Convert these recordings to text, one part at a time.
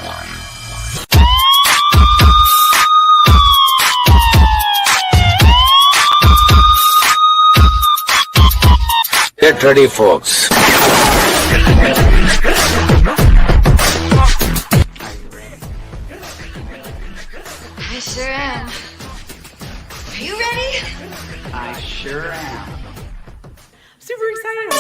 Get ready, folks. I sure am. Are you ready? I sure am. Super excited.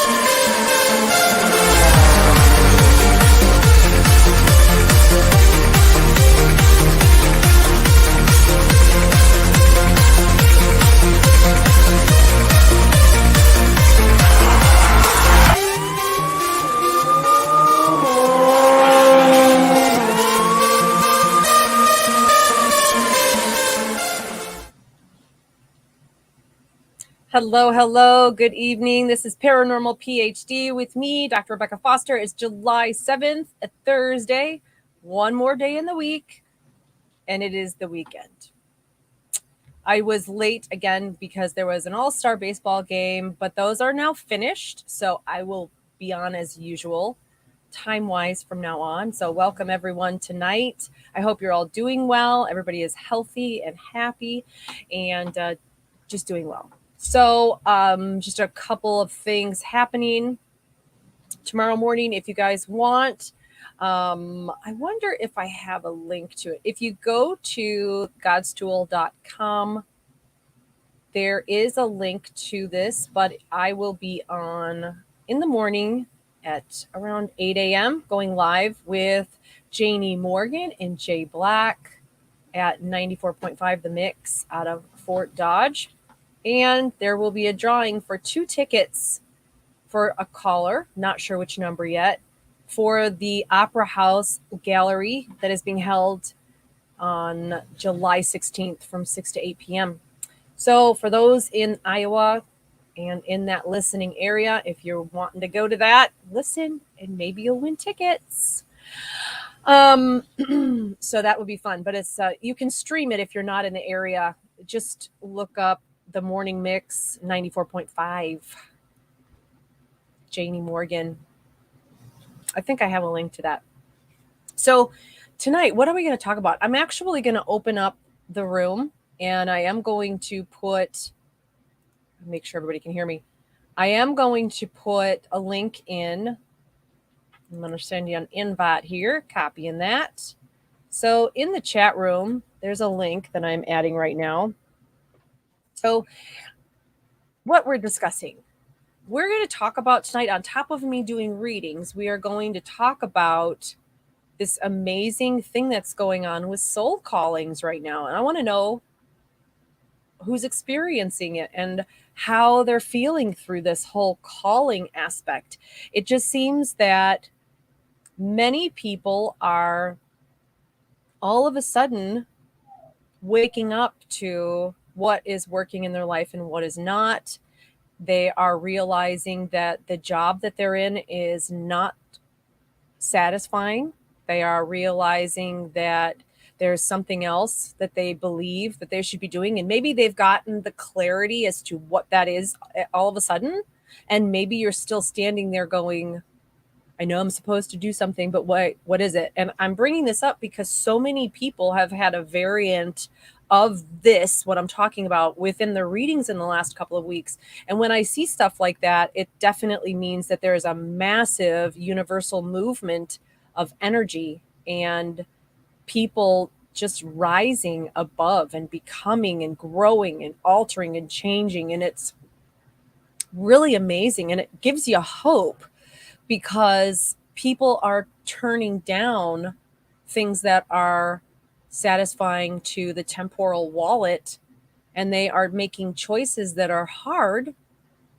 Hello. Good evening. This is Paranormal PhD with me, Dr. Rebecca Foster. It's July 7th, a Thursday. One more day in the week, and it is the weekend. I was late again because there was an all-star baseball game, but those are now finished, so I will be on as usual, time-wise from now on. So welcome everyone tonight. I hope you're all doing well. Everybody is healthy and happy and just doing well. So just a couple of things happening tomorrow morning. If you guys want, I wonder if I have a link to it. If you go to godstool.com, there is a link to this, but I will be on in the morning at around 8 a.m. going live with Janie Morgan and Jay Black at 94.5 The Mix out of Fort Dodge. And there will be a drawing for 2 tickets for a caller, not sure which number yet, for the Opera House Gallery that is being held on July 16th from 6 to 8 p.m. So for those in Iowa and in that listening area, if you're wanting to go to that, listen, and maybe you'll win tickets. So that would be fun. But it's you can stream it if you're not in the area. Just look up The Morning Mix 94.5. Janie Morgan. I think I have a link to that. So tonight, what are we going to talk about? I'm actually going to open up the room, and I am going to make sure everybody can hear me. I am going to put a link in. I'm going to send you an invite here, copying that. So in the chat room, there's a link that I'm adding right now. So what we're discussing, we're going to talk about tonight, on top of me doing readings, we are going to talk about this amazing thing that's going on with soul callings right now. And I want to know who's experiencing it and how they're feeling through this whole calling aspect. It just seems that many people are all of a sudden waking up to what is working in their life and what is not. They are realizing that the job that they're in is not satisfying. They are realizing that there's something else that they believe that they should be doing. And maybe they've gotten the clarity as to what that is all of a sudden. And maybe you're still standing there going, I know I'm supposed to do something, but what is it? And I'm bringing this up because so many people have had a variant of this, what I'm talking about, within the readings in the last couple of weeks. And when I see stuff like that, it definitely means that there is a massive universal movement of energy and people just rising above and becoming and growing and altering and changing. And it's really amazing. And it gives you hope because people are turning down things that are satisfying to the temporal wallet, and they are making choices that are hard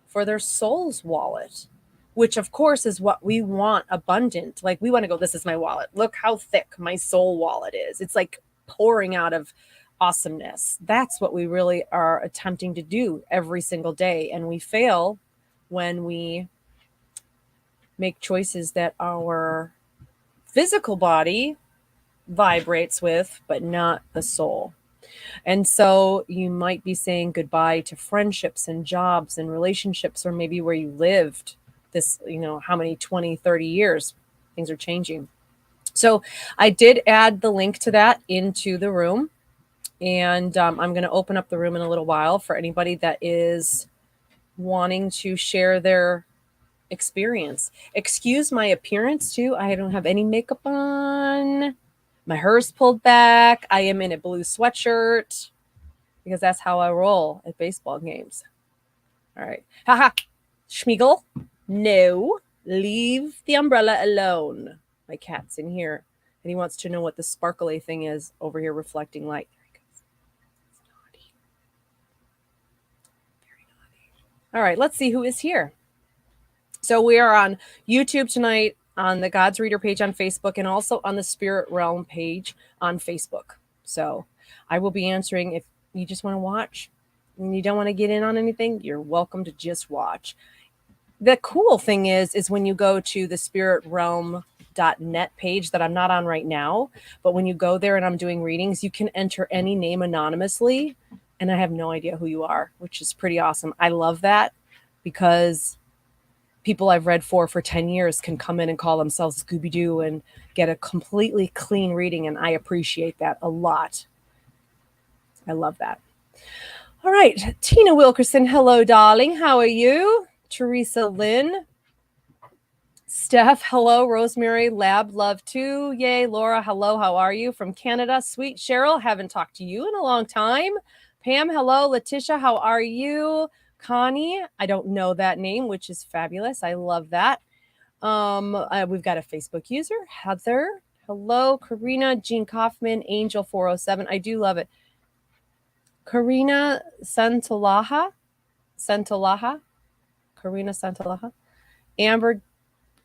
for their soul's wallet, which of course is what we want abundant. Like we want to go, this is my wallet. Look how thick my soul wallet is. It's like pouring out of awesomeness. That's what we really are attempting to do every single day. And we fail when we make choices that our physical body vibrates with, but not the soul. And so you might be saying goodbye to friendships and jobs and relationships, or maybe where you lived this, how many 20, 30 years. Things are changing. So I did add the link to that into the room. And I'm going to open up the room in a little while for anybody that is wanting to share their experience. Excuse my appearance too. I don't have any makeup on. My hair's pulled back. I am in a blue sweatshirt because that's how I roll at baseball games. All right. Haha. Schmiegel. No. Leave the umbrella alone. My cat's in here and he wants to know what the sparkly thing is over here reflecting light. All right, let's see who is here. So we are on YouTube tonight, on the God's Reader page on Facebook, and also on the Spirit Realm page on Facebook. So I will be answering if you just want to watch and you don't want to get in on anything, you're welcome to just watch. The cool thing is when you go to the spiritrealm.net page that I'm not on right now, but when you go there and I'm doing readings, you can enter any name anonymously. And I have no idea who you are, which is pretty awesome. I love that because people I've read for 10 years can come in and call themselves Scooby-Doo and get a completely clean reading. And I appreciate that a lot. I love that. All right. Tina Wilkerson. Hello, darling. How are you? Teresa Lynn. Steph. Hello. Rosemary. Lab love too. Yay. Laura. Hello. How are you? From Canada. Sweet Cheryl. Haven't talked to you in a long time. Pam, hello. Letitia, how are you? Connie, I don't know that name, which is fabulous. I love that. We've got a Facebook user. Heather, hello. Karina, Jean Kaufman, Angel 407. I do love it. Karina Santalaha. Karina Santalaha. Amber,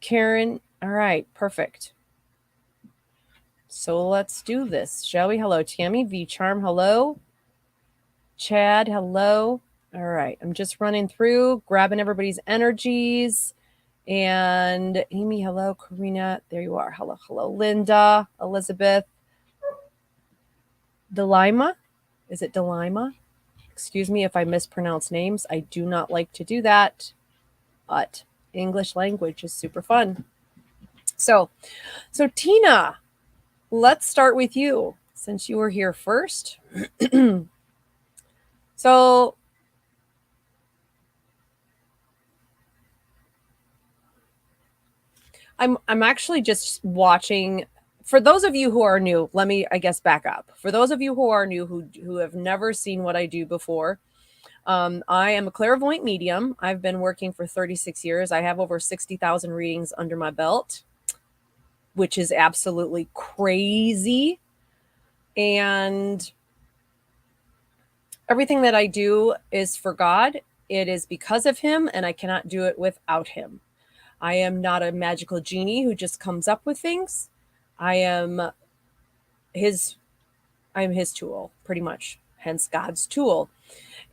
Karen. All right, perfect. So let's do this, shall we? Hello, Tammy. V Charm, hello. Chad, hello. All right. I'm just running through, grabbing everybody's energies. And Amy, hello. Karina, there you are. Hello, hello. Linda, Elizabeth. Delima. Is it Delima? Excuse me if I mispronounce names. I do not like to do that. But English language is super fun. So Tina, let's start with you since you were here first. So I'm actually just watching. For those of you who are new, let me, I guess, back up. For those of you who are new, who have never seen what I do before, I am a clairvoyant medium. I've been working for 36 years. I have over 60,000 readings under my belt, which is absolutely crazy. And everything that I do is for God. It is because of him, and I cannot do it without him. I am not a magical genie who just comes up with things. I am his tool, pretty much, hence God's tool.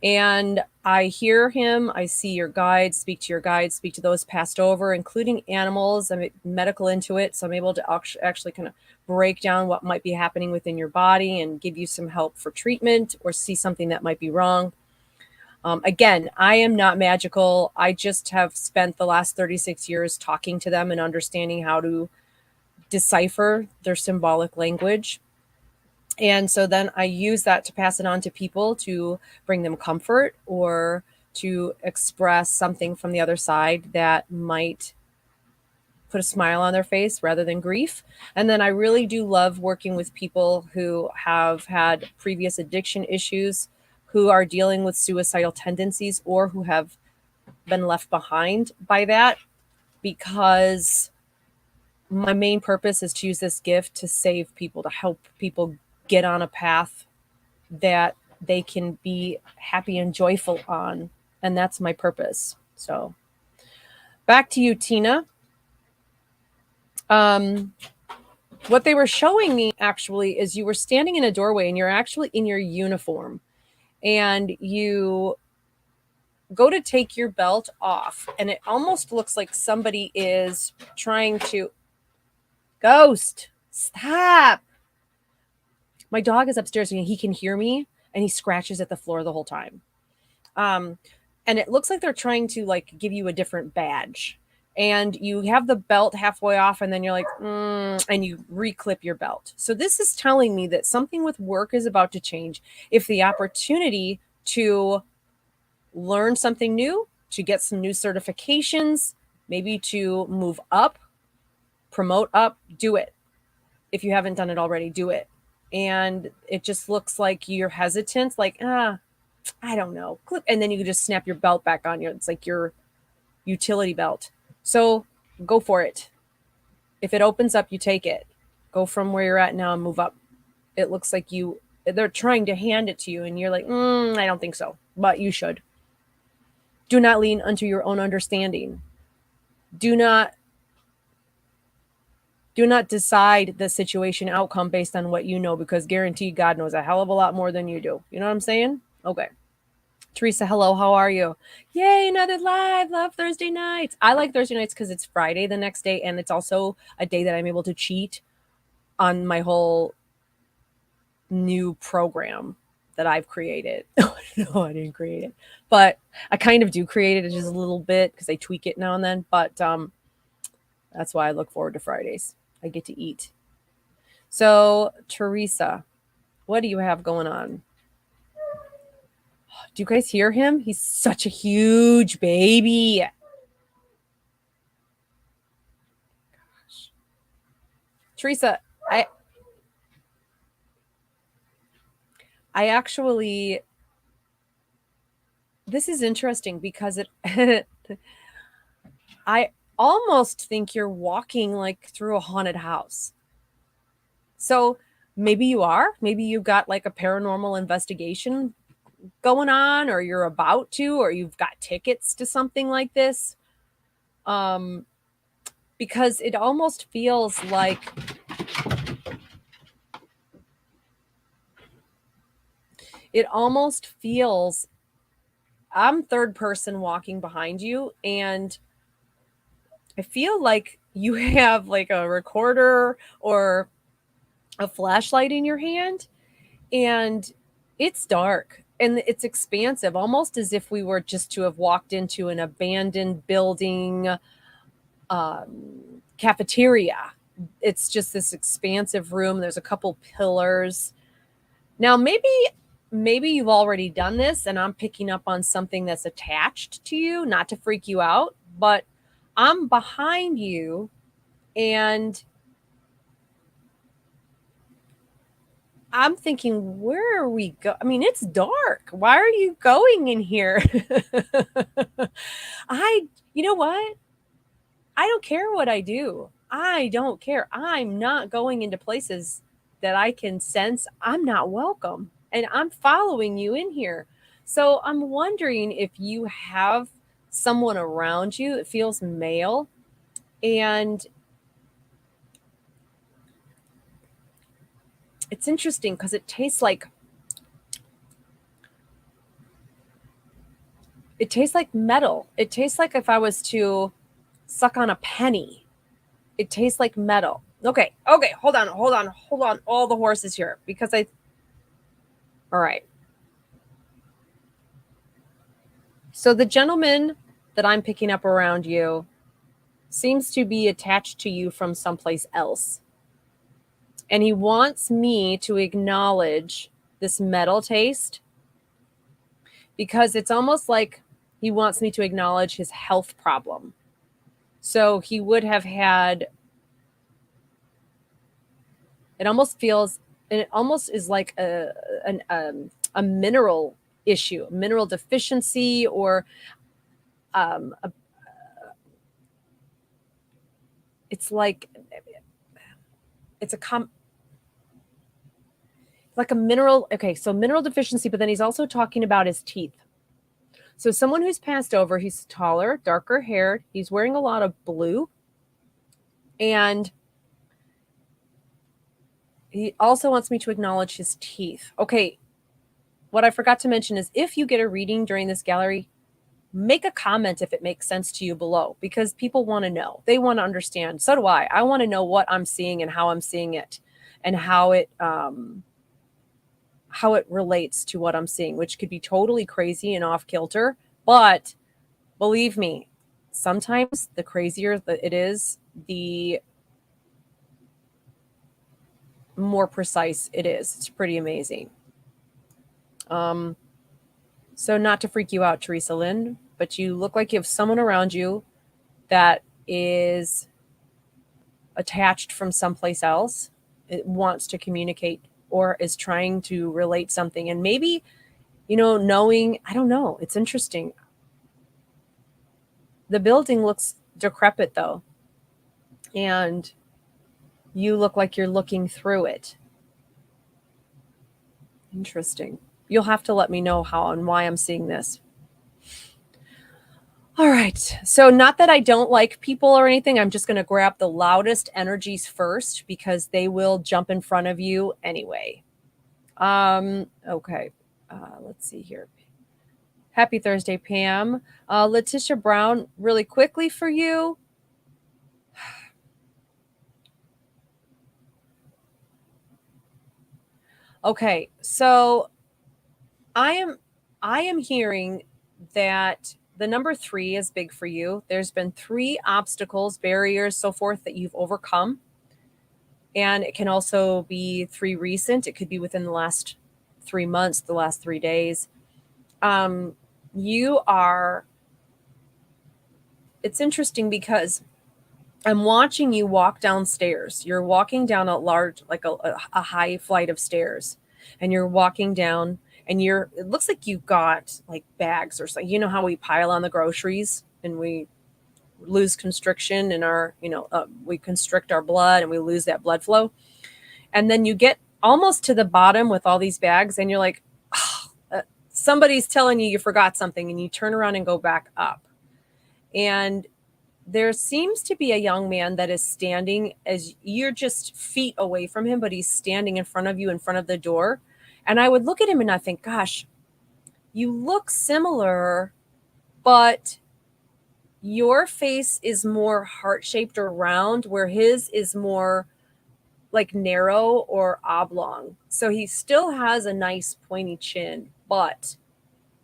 And I hear him, I see your guides, speak to your guides, speak to those passed over, including animals. I'm a medical intuit, so I'm able to actually kind of break down what might be happening within your body and give you some help for treatment or see something that might be wrong. Again, I am not magical. I just have spent the last 36 years talking to them and understanding how to decipher their symbolic language. And so then I use that to pass it on to people to bring them comfort or to express something from the other side that might put a smile on their face rather than grief. And then I really do love working with people who have had previous addiction issues, who are dealing with suicidal tendencies, or who have been left behind by that, because my main purpose is to use this gift to save people, to help people get on a path that they can be happy and joyful on. And that's my purpose. So back to you, Tina. What they were showing me actually is you were standing in a doorway and you're actually in your uniform, and you go to take your belt off, and it almost looks like somebody is trying to... Ghost, stop. My dog is upstairs and he can hear me, and he scratches at the floor the whole time. And it looks like they're trying to like give you a different badge. and you have the belt halfway off, and then you're like, and you reclip your belt. So this is telling me that something with work is about to change. If the opportunity to learn something new, to get some new certifications, maybe to move up, promote up, do it. If you haven't done it already, do it. And it just looks like you're hesitant, like, I don't know. And then you can just snap your belt back on you. It's like your utility belt. So go for it. If it opens up, you take it. Go from where you're at now and move up. It looks like they're trying to hand it to you, and you're like, I don't think so, but you should. Do not lean unto your own understanding. Do not decide the situation outcome based on what you know, because guaranteed God knows a hell of a lot more than you do. You know what I'm saying? Okay. Teresa, hello, how are you? Yay, another live. Love Thursday nights. I like Thursday nights because it's Friday the next day, and it's also a day that I'm able to cheat on my whole new program that I've created. No, I didn't create it, but I kind of do create it just a little bit because I tweak it now and then. But that's why I look forward to Fridays. I get to eat. So, Teresa, what do you have going on? Do you guys hear him? He's such a huge baby. Gosh. Teresa, I actually, this is interesting because I almost think you're walking like through a haunted house. So maybe you are. Maybe you got like a paranormal investigation going on, or you're about to, or you've got tickets to something like this. Because it almost feels like I'm third person walking behind you, and I feel like you have like a recorder or a flashlight in your hand, and it's dark and it's expansive, almost as if we were just to have walked into an abandoned building, cafeteria. It's just this expansive room. There's a couple pillars. Now, maybe you've already done this and I'm picking up on something that's attached to you, not to freak you out, but I'm behind you, and I'm thinking, where are we go? I mean, it's dark. Why are you going in here? You know what? I don't care what I do. I don't care. I'm not going into places that I can sense I'm not welcome. And I'm following you in here. So I'm wondering if you have someone around you that feels male, and it's interesting because it tastes like metal. It tastes like if I was to suck on a penny. It tastes like metal. Okay, hold on. All the horses here, because all right. So the gentleman that I'm picking up around you seems to be attached to you from someplace else. And he wants me to acknowledge this metal taste, because it's almost like he wants me to acknowledge his health problem. So he would have had, it almost feels, and it almost is like a mineral issue, mineral deficiency, or it's like like a mineral. Okay, so mineral deficiency, but then he's also talking about his teeth. So someone who's passed over, he's taller, darker haired, he's wearing a lot of blue, and he also wants me to acknowledge his teeth. Okay, what I forgot to mention is, if you get a reading during this gallery, make a comment if it makes sense to you below, because people want to know. They want to understand. So do I. I want to know what I'm seeing and how I'm seeing it, and how it relates to what I'm seeing, which could be totally crazy and off kilter. But believe me, sometimes the crazier that it is, the more precise it is. It's pretty amazing. So not to freak you out, Teresa Lynn, but you look like you have someone around you that is attached from someplace else. It wants to communicate or is trying to relate something. And maybe, knowing, I don't know, it's interesting. The building looks decrepit though. And you look like you're looking through it. Interesting. You'll have to let me know how and why I'm seeing this. All right. So not that I don't like people or anything. I'm just going to grab the loudest energies first because they will jump in front of you anyway. Okay. Let's see here. Happy Thursday, Pam. Letitia Brown, really quickly for you. Okay. So I am hearing that the number 3 is big for you. There's been 3 obstacles, barriers, so forth that you've overcome. And it can also be 3 recent. It could be within the last 3 months, the last 3 days. It's interesting because I'm watching you walk downstairs. You're walking down a large, like a high flight of stairs, and you're walking down and it looks like you've got like bags or something. You know how we pile on the groceries and we lose constriction in our, we constrict our blood and we lose that blood flow. And then you get almost to the bottom with all these bags and you're like, oh, somebody's telling you forgot something, and you turn around and go back up. And there seems to be a young man that is standing as you're just feet away from him, but he's standing in front of you in front of the door. And I would look at him and I think, gosh, you look similar, but your face is more heart-shaped or round, where his is more like narrow or oblong. So he still has a nice pointy chin, but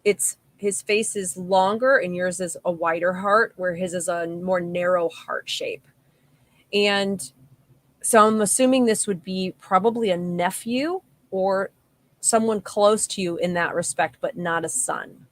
his face is longer and yours is a wider heart, where his is a more narrow heart shape. And so I'm assuming this would be probably a nephew or someone close to you in that respect, but not a son.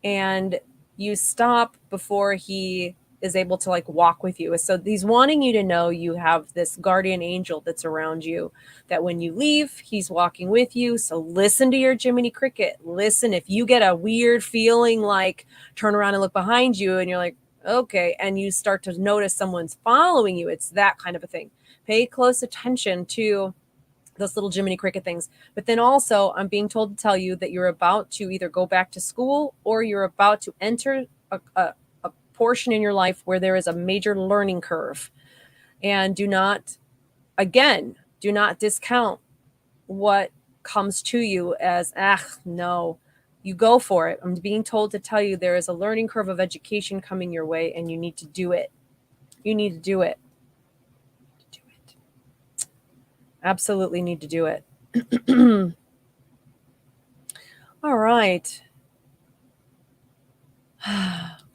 And you stop before he is able to like walk with you. So he's wanting you to know you have this guardian angel that's around you, that when you leave, he's walking with you. So listen to your Jiminy Cricket. Listen, if you get a weird feeling, like turn around and look behind you and you're like, okay, and you start to notice someone's following you, it's that kind of a thing. Pay close attention to those little Jiminy Cricket things. But then also, I'm being told to tell you that you're about to either go back to school or you're about to enter a portion in your life where there is a major learning curve. And do not discount what comes to you as, no, you go for it. I'm being told to tell you there is a learning curve of education coming your way, and you need to do it. You need to do it. Absolutely need to do it. All right.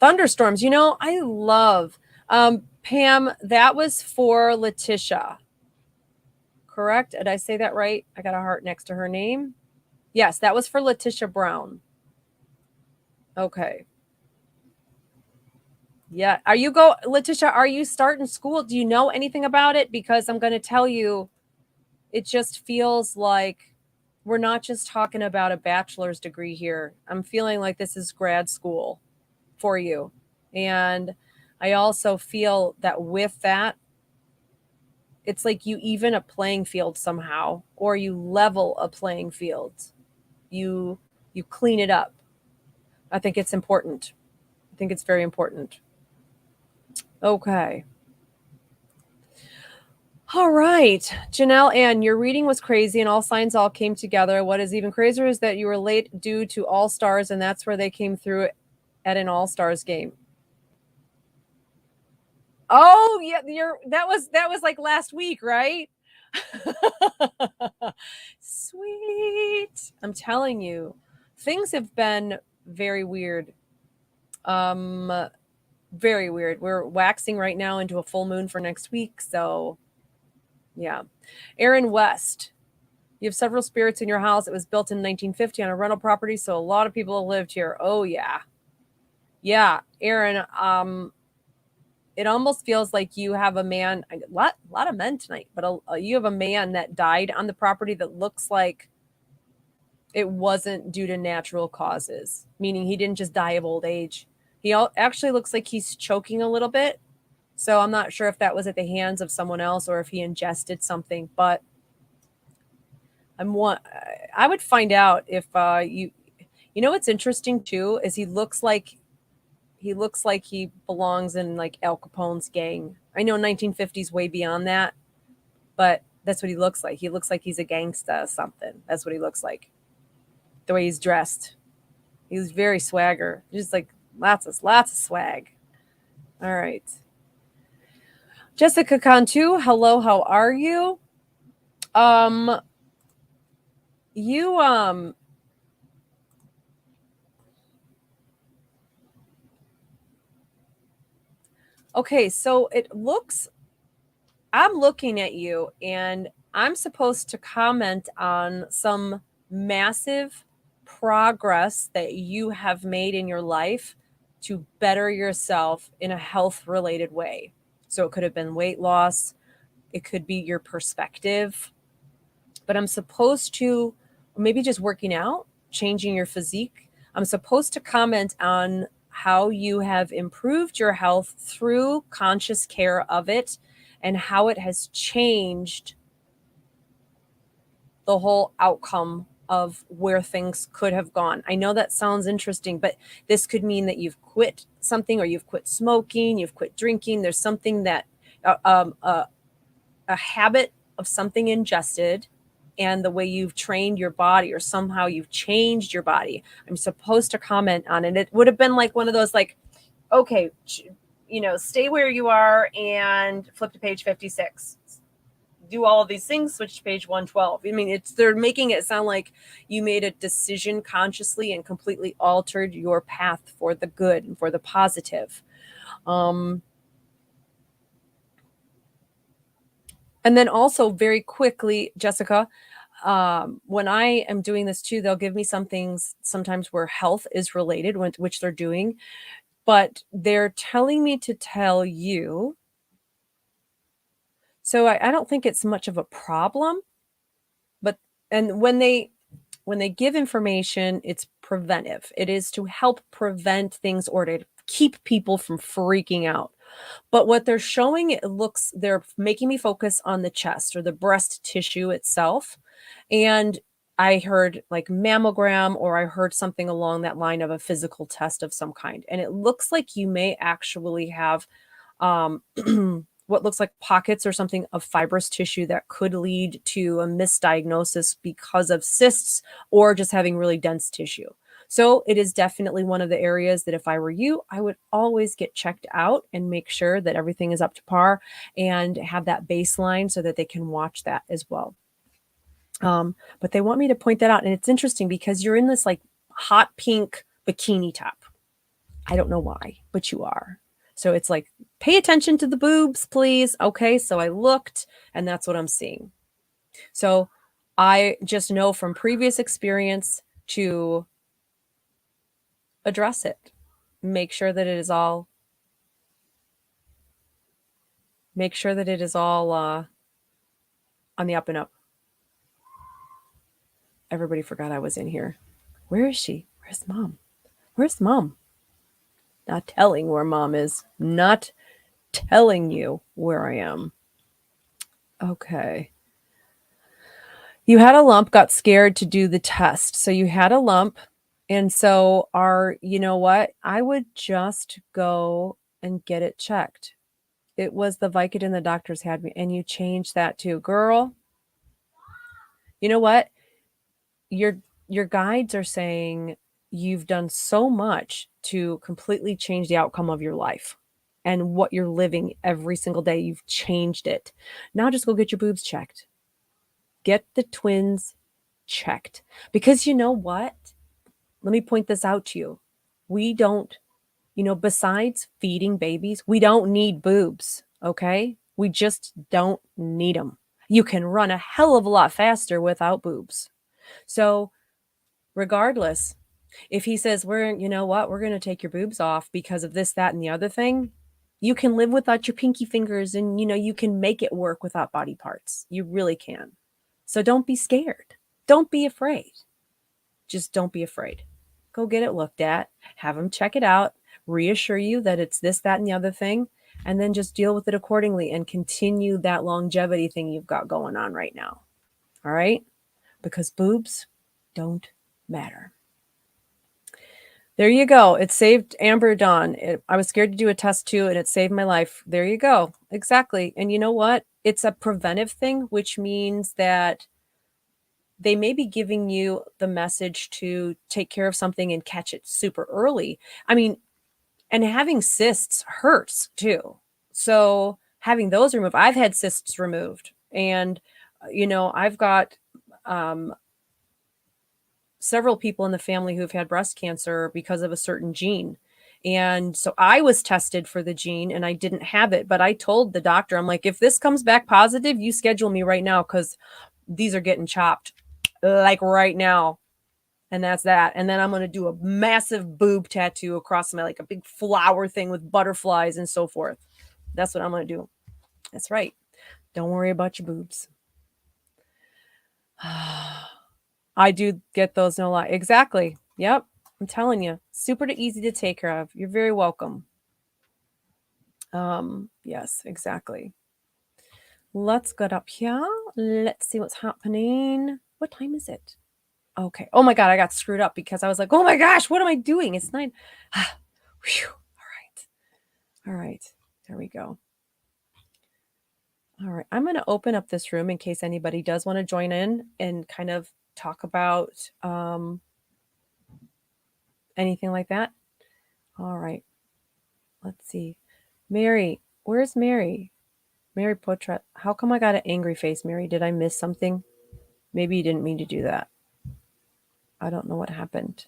Thunderstorms. I love, Pam, that was for Letitia. Correct? Did I say that right? I got a heart next to her name. Yes, that was for Letitia Brown. Okay. Yeah. Letitia, are you starting school? Do you know anything about it? Because I'm going to tell you, it just feels like we're not just talking about a bachelor's degree here. I'm feeling like this is grad school for you. And I also feel that with that, it's like you even a playing field somehow, or you level a playing field. You clean it up. I think it's important. I think it's very important. Okay. All right, Janelle Ann, your reading was crazy and all signs all came together. What is even crazier is that you were late due to All Stars, and that's where they came through at an All Stars game. Oh, yeah, that was like last week, right? Sweet. I'm telling you, things have been very weird Very weird. We're waxing right now into a full moon for next week. So, yeah. Aaron West, you have several spirits in your house. It was built in 1950 on a rental property. So, a lot of people have lived here. Oh, yeah. Yeah. Aaron, it almost feels like you have a man, a lot of men tonight, but you have a man that died on the property that looks like it wasn't due to natural causes, meaning he didn't just die of old age. He actually looks like he's choking a little bit. So I'm not sure if that was at the hands of someone else or if he ingested something, but I would find out if you know what's interesting too is he looks like he belongs in like Al Capone's gang. I know 1950s way beyond that, but that's what he looks like. He looks like he's a gangsta or something. That's what he looks like. The way he's dressed. He was very swagger. Just like lots of swag. All right. Jessica Cantu, hello, how are you? You okay, so I'm looking at you and I'm supposed to comment on some massive progress that you have made in your life to better yourself in a health related way. So it could have been weight loss, it could be your perspective, but I'm supposed to maybe just working out, changing your physique. I'm supposed to comment on how you have improved your health through conscious care of it and how it has changed the whole outcome of where things could have gone. I know that sounds interesting, but this could mean that you've quit something or you've quit smoking, you've quit drinking. There's something that a habit of something ingested and the way you've trained your body or somehow you've changed your body. I'm supposed to comment on it. It would have been like one of those like, okay, stay where you are and flip to page 56. Do all of these things, switch to page 112. I mean, they're making it sound like you made a decision consciously and completely altered your path for the good and for the positive. And then also very quickly, Jessica, when I am doing this too, they'll give me some things sometimes where health is related, which they're doing, but they're telling me to tell you. So I don't think it's much of a problem, but and when they give information, it's preventive. It is to help prevent things or to keep people from freaking out. But what they're showing, they're making me focus on the chest or the breast tissue itself. And I heard like mammogram, or I heard something along that line of a physical test of some kind. And it looks like you may actually have um, what looks like pockets or something of fibrous tissue that could lead to a misdiagnosis because of cysts or just having really dense tissue. So it is definitely one of the areas that if I were you, I would always get checked out and make sure that everything is up to par and have that baseline so that they can watch that as well. But they want me to point that out. And it's interesting because you're in this like hot pink bikini top. I don't know why, but you are. So it's like, pay attention to the boobs, please. Okay. So I looked and that's what I'm seeing. So I just know from previous experience to address it. Make sure that it is all on the up and up. Everybody forgot I was in here. Where is she? Where's mom? Where's mom? Not telling where mom is. Not telling you where I am. Okay. You had a lump, got scared to do the test. So you had a lump. And so you know what? I would just go and get it checked. It was the Vicodin the doctors had me, and you changed that too. Girl, you know what? Your guides are saying you've done so much to completely change the outcome of your life and what you're living every single day. You've changed it. Now just go get your boobs checked. Get the twins checked. Because you know what? Let me point this out to you. We don't Besides feeding babies, we don't need boobs, okay? We just don't need them. You can run a hell of a lot faster without boobs. So, regardless, if he says, you know what, we're going to take your boobs off because of this, that, and the other thing, you can live without your pinky fingers and, you can make it work without body parts. You really can. So don't be scared. Don't be afraid. Just don't be afraid. Go get it looked at, have them check it out, reassure you that it's this, that, and the other thing, and then just deal with it accordingly and continue that longevity thing you've got going on right now. All right? Because boobs don't matter. There you go. It saved Amber Dawn. I was scared to do a test too, and it saved my life. There you go. Exactly. And you know what? It's a preventive thing, which means that they may be giving you the message to take care of something and catch it super early. I mean, and having cysts hurts too. So having those removed, I've had cysts removed, and I've got several people in the family who've had breast cancer because of a certain gene. And so I was tested for the gene and I didn't have it, but I told the doctor, I'm like, if this comes back positive, you schedule me right now because these are getting chopped like right now. And that's that. And then I'm going to do a massive boob tattoo across like a big flower thing with butterflies and so forth. That's what I'm going to do. That's right. Don't worry about your boobs. I do get those, no lie. Exactly. Yep. I'm telling you, super easy to take care of. You're very welcome. Yes, exactly. Let's get up here. Let's see what's happening. What time is it? Okay. Oh my God, I got screwed up because I was like, oh my gosh, what am I doing? It's 9. Whew. All right. All right. There we go. All right. I'm going to open up this room in case anybody does want to join in and kind of talk about anything like that. All right. Let's see. Mary, where's Mary? Mary Potra. How come I got an angry face, Mary? Did I miss something? Maybe you didn't mean to do that. I don't know what happened.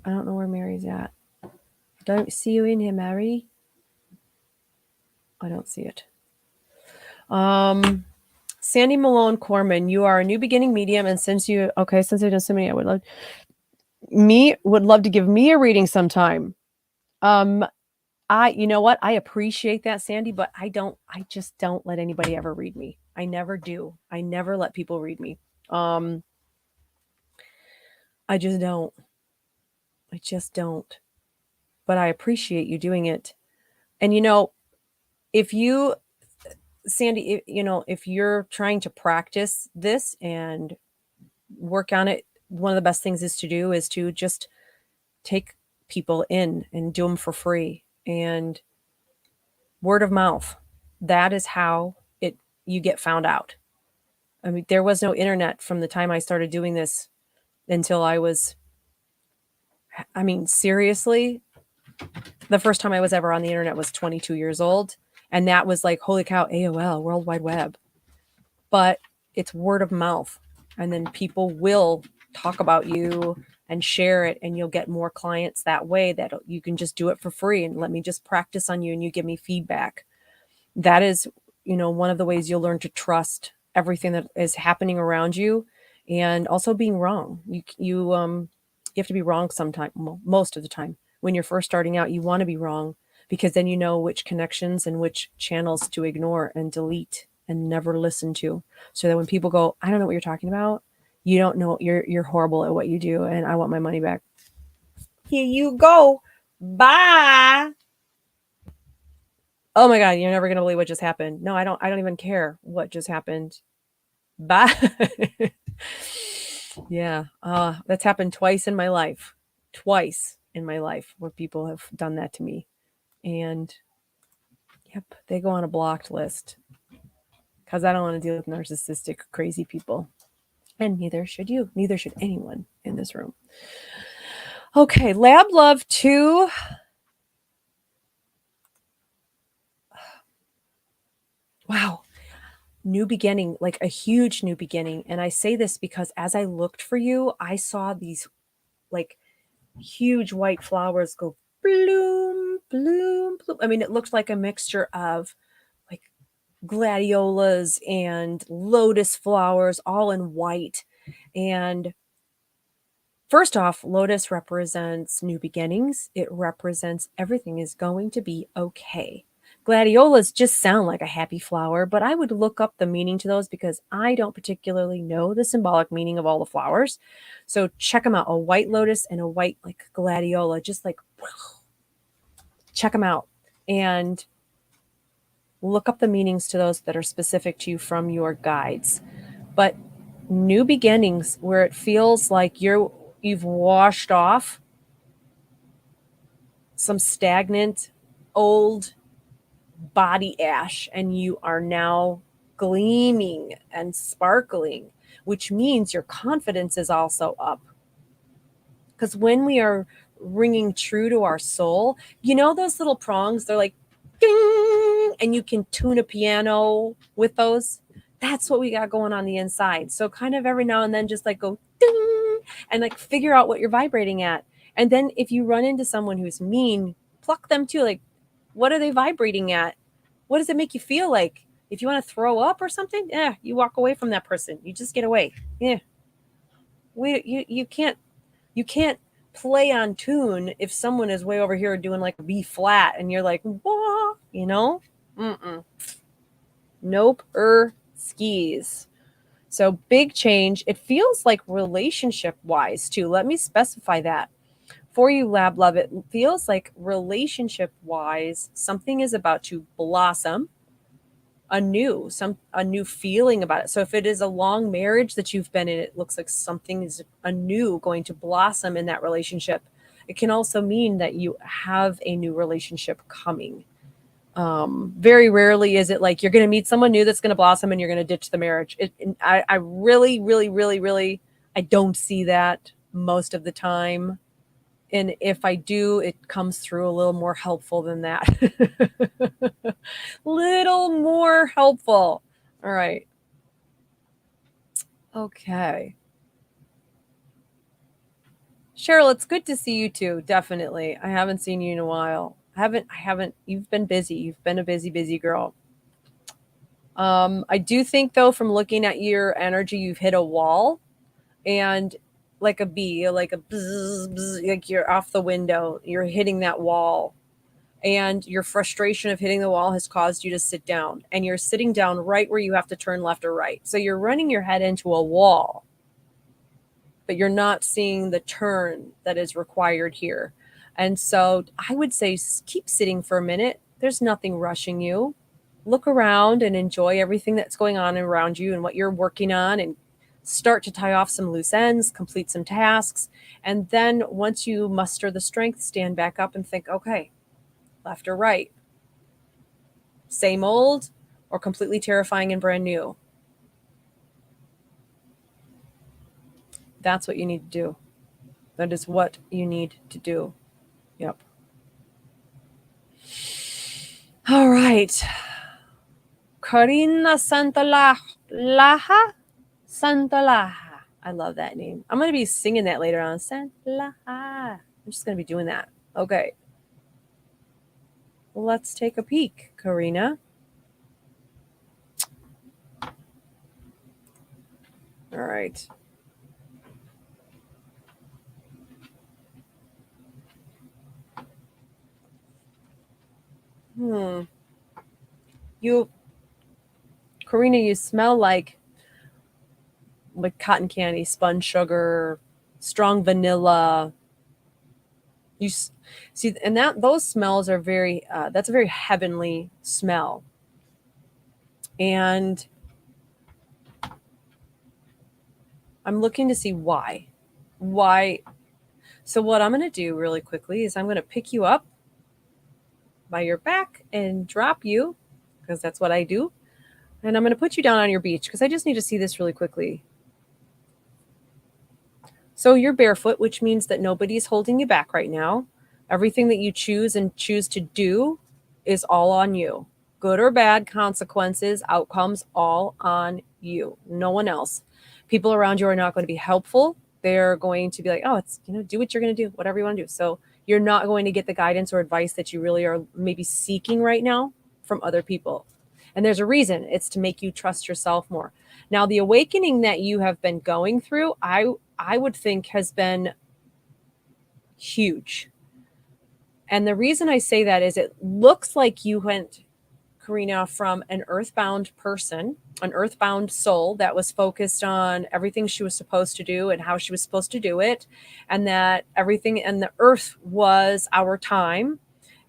I don't know where Mary's at. I don't see you in here, Mary. I don't see it. Sandy Malone Corman, you are a new beginning medium, and since I've done so many, I would love to give me a reading sometime. You know what? I appreciate that, Sandy, but I just don't let anybody ever read me. I never do. I never let people read me. I just don't. But I appreciate you doing it. And if you, Sandy, if you're trying to practice this and work on it, one of the best things is to just take people in and do them for free. And word of mouth, that is how you get found out. I mean, there was no internet from the time I started doing this until seriously, the first time I was ever on the internet was 22 years old. And that was like, holy cow, AOL, World Wide Web. But it's word of mouth. And then people will talk about you and share it, and you'll get more clients that way, that you can just do it for free and let me just practice on you and you give me feedback. That is, one of the ways you'll learn to trust everything that is happening around you, and also being wrong. You have to be wrong sometime, most of the time. When you're first starting out, you want to be wrong because then you know which connections and which channels to ignore and delete and never listen to. So that when people go, I don't know what you're talking about, you don't know, you're horrible at what you do and I want my money back. Here you go. Bye. Oh my God, you're never going to believe what just happened. No, I don't even care what just happened. Bye. Yeah. That's happened twice in my life. Twice in my life where people have done that to me. And yep, they go on a blocked list because I don't want to deal with narcissistic, crazy people. And neither should you. Neither should anyone in this room. Okay, Lab Love 2. Wow. New beginning, like a huge new beginning. And I say this because as I looked for you, I saw these like huge white flowers go bloom, bloom, bloom. I mean, it looks like a mixture of like gladiolas and lotus flowers all in white. And first off, lotus represents new beginnings. It represents everything is going to be okay. Gladiolas just sound like a happy flower, but I would look up the meaning to those because I don't particularly know the symbolic meaning of all the flowers. So check them out. A white lotus and a white like gladiola, just like check them out and look up the meanings to those that are specific to you from your guides. But new beginnings where it feels like you've washed off some stagnant old body ash and you are now gleaming and sparkling, which means your confidence is also up. Because when we are ringing true to our soul, you know those little prongs, they're like ding, and you can tune a piano with those. That's what we got going on the inside. So kind of every now and then just like go ding and like figure out what you're vibrating at. And then if you run into someone who's mean, pluck them too. Like, what are they vibrating at? What does it make you feel like? If you want to throw up or something, yeah, you walk away from that person. You just get away. Yeah. You can't play on tune if someone is way over here doing like a B flat and you're like, wah, you know? Mm-mm. Nope, skis. So big change. It feels like relationship wise too. Let me specify that for you, Lab Love. It feels like relationship wise, something is about to blossom a new feeling about it. So if it is a long marriage that you've been in, it looks like something is anew going to blossom in that relationship. It can also mean that you have a new relationship coming. Very rarely is it like you're going to meet someone new that's going to blossom and you're going to ditch the marriage. I really, really, really, really, I don't see that most of the time. And if I do, it comes through a little more helpful than that. Little more helpful. All right. Okay. Cheryl, it's good to see you too. Definitely. I haven't seen you in a while. I haven't. You've been busy. You've been a busy girl. I do think though, from looking at your energy, you've hit a wall and like a bee, like a bzz, bzz, like you're off the window, you're hitting that wall. And your frustration of hitting the wall has caused you to sit down. And you're sitting down right where you have to turn left or right. So you're running your head into a wall, but you're not seeing the turn that is required here. And so I would say keep sitting for a minute. There's nothing rushing you. Look around and enjoy everything that's going on around you and what you're working on, and start to tie off some loose ends, complete some tasks. And then once you muster the strength, stand back up and think, okay, left or right, same old or completely terrifying and brand new. That's what you need to do. That is what you need to do. Yep. All right. Karina Santalaha. Santalaha. I love that name. I'm going to be singing that later on. Santalaha. I'm just going to be doing that. Okay. Let's take a peek, Karina. All right. Karina, you smell like cotton candy, spun sugar, strong vanilla. You see, and those smells are very. That's a very heavenly smell, and I'm looking to see why. Why? So what I'm going to do really quickly is I'm going to pick you up by your back and drop you, because that's what I do. And I'm going to put you down on your beach because I just need to see this really quickly. So you're barefoot, which means that nobody's holding you back right now. Everything that you choose to do is all on you. Good or bad consequences, outcomes, all on you. No one else. People around you are not going to be helpful. They're going to be like, oh, it's, do what you're going to do, whatever you want to do. So you're not going to get the guidance or advice that you really are maybe seeking right now from other people. And there's a reason. It's to make you trust yourself more. Now, the awakening that you have been going through, I would think has been huge. And the reason I say that is it looks like you went, Karina, from an earthbound person, an earthbound soul that was focused on everything she was supposed to do and how she was supposed to do it. And that everything and the earth was our time.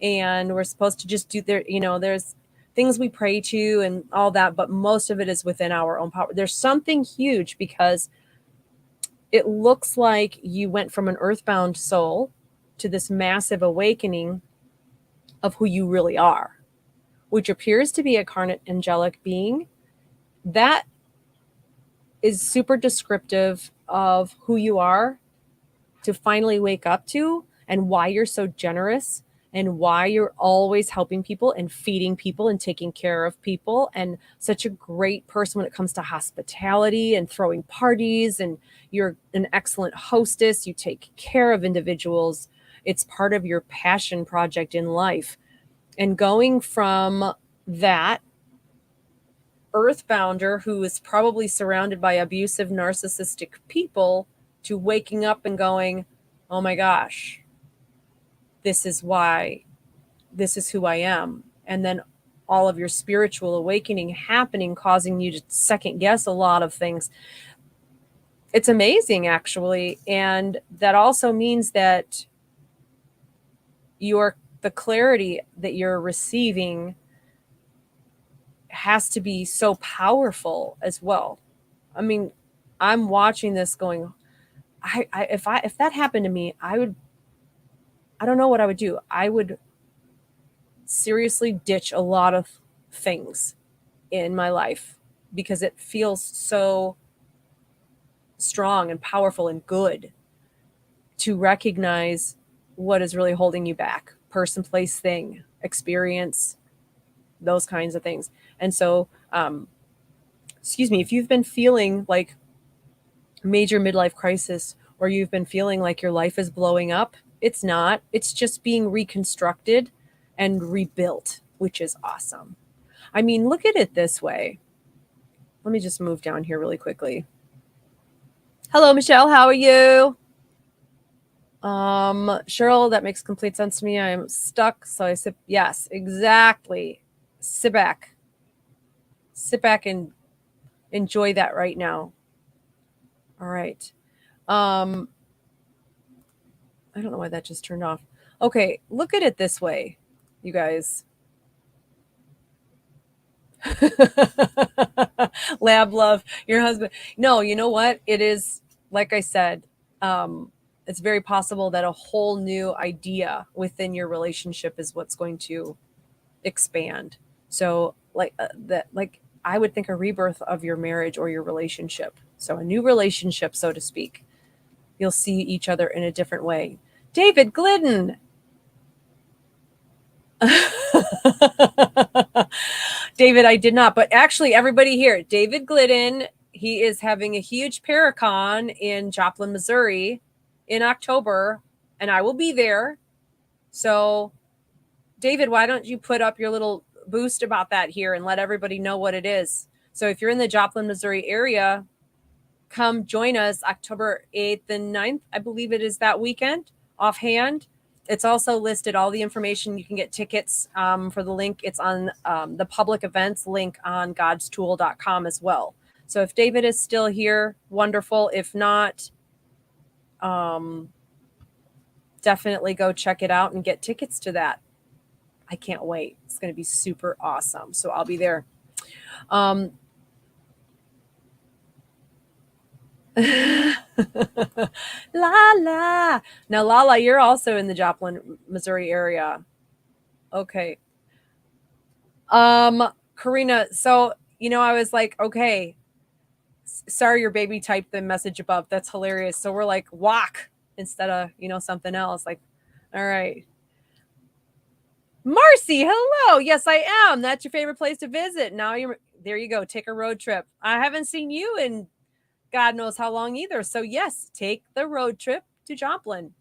And we're supposed to just do there's things we pray to and all that, but most of it is within our own power. There's something huge because it looks like you went from an earthbound soul to this massive awakening of who you really are, which appears to be a incarnate angelic being. That is super descriptive of who you are to finally wake up to, and why you're so generous, and why you're always helping people and feeding people and taking care of people, and such a great person when it comes to hospitality and throwing parties, and you're an excellent hostess. You take care of individuals. It's part of your passion project in life. And going from that earthbounder who is probably surrounded by abusive, narcissistic people to waking up and going, oh my gosh, this is why, this is who I am. And then all of your spiritual awakening happening, causing you to second guess a lot of things. It's amazing, actually. And that also means that the clarity that you're receiving has to be so powerful as well. I mean, I'm watching this going, if that happened to me, I don't know what I would do. I would seriously ditch a lot of things in my life because it feels so strong and powerful and good to recognize what is really holding you back. Person, place, thing, experience, those kinds of things. And so, if you've been feeling like major midlife crisis, or you've been feeling like your life is blowing up, it's not. It's just being reconstructed and rebuilt, which is awesome. I mean, look at it this way. Let me just move down here really quickly. Hello, Michelle. How are you? Cheryl, that makes complete sense to me. I'm stuck. So I said, yes, exactly. Sit back and enjoy that right now. All right. I don't know why that just turned off. Okay. Look at it this way, you guys. Lab love, your husband. No, you know what? It is, like I said, it's very possible that a whole new idea within your relationship is what's going to expand. So I would think a rebirth of your marriage or your relationship. So a new relationship, so to speak. You'll see each other in a different way. David Glidden. David, I did not, but actually everybody here, David Glidden, he is having a huge Paracon in Joplin, Missouri in October, and I will be there. So David, why don't you put up your little boost about that here and let everybody know what it is? So if you're in the Joplin, Missouri area, come join us October 8th and 9th. I believe it is that weekend offhand. It's also listed, all the information. You can get tickets for the link. It's on the public events link on godstool.com as well. So if David is still here, wonderful. If not, definitely go check it out and get tickets to that. I can't wait. It's going to be super awesome. So I'll be there. Lala. Now, Lala, you're also in the Joplin, Missouri area. Okay. Karina, so, I was like, okay, sorry, your baby typed the message above. That's hilarious. So we're like, walk instead of, something else. Like, all right. Marcy, hello. Yes, I am. That's your favorite place to visit. Now there you go. Take a road trip. I haven't seen you in God knows how long either. So yes, take the road trip to Joplin.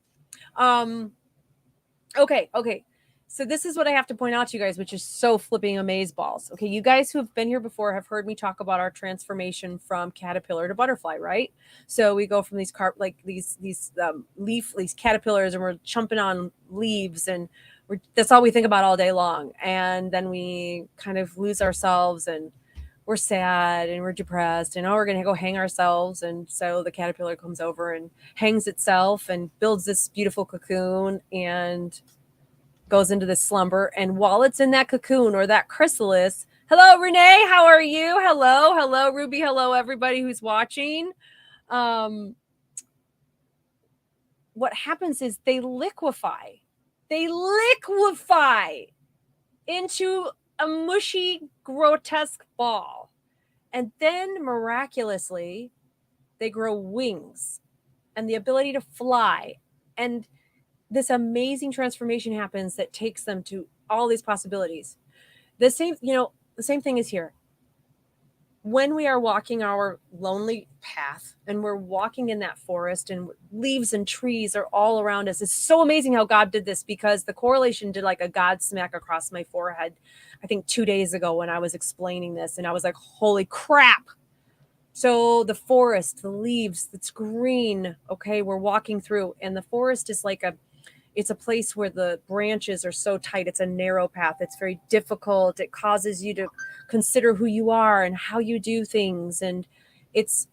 Okay. So this is what I have to point out to you guys, which is so flipping amazeballs. Okay, you guys who have been here before have heard me talk about our transformation from caterpillar to butterfly, right? So we go from these these caterpillars, and we're chomping on leaves, and that's all we think about all day long. And then we kind of lose ourselves, and we're sad, and we're depressed, and we're gonna go hang ourselves. And so the caterpillar comes over and hangs itself and builds this beautiful cocoon and goes into this slumber. And while it's in that cocoon or that chrysalis, hello, Renee, how are you? Hello, Ruby. Hello, everybody who's watching. What happens is they liquefy into a mushy, grotesque ball. And then miraculously, they grow wings and the ability to fly. And this amazing transformation happens that takes them to all these possibilities. The same thing is here. When we are walking our lonely path and we're walking in that forest and leaves and trees are all around us, it's so amazing how God did this, because the correlation did like a God smack across my forehead, I think 2 days ago when I was explaining this, and I was like, holy crap. So the forest, the leaves, it's green. Okay, we're walking through, and the forest is like it's a place where the branches are so tight. It's a narrow path. It's very difficult. It causes you to consider who you are and how you do things. And it's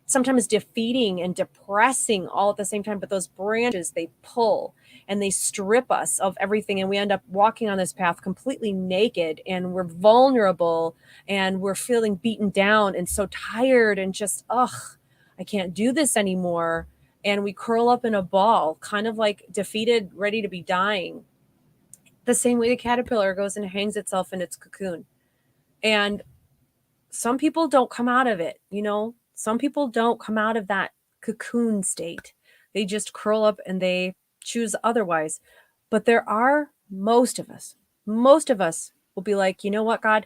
sometimes defeating and depressing all at the same time. But those branches, they pull and they strip us of everything. And we end up walking on this path completely naked, and we're vulnerable, and we're feeling beaten down and so tired and just, I can't do this anymore. And we curl up in a ball, kind of like defeated, ready to be dying. The same way the caterpillar goes and hangs itself in its cocoon. And some people don't come out of it, Some people don't come out of that cocoon state. They just curl up and they choose otherwise. But there are most of us will be like, you know what, God,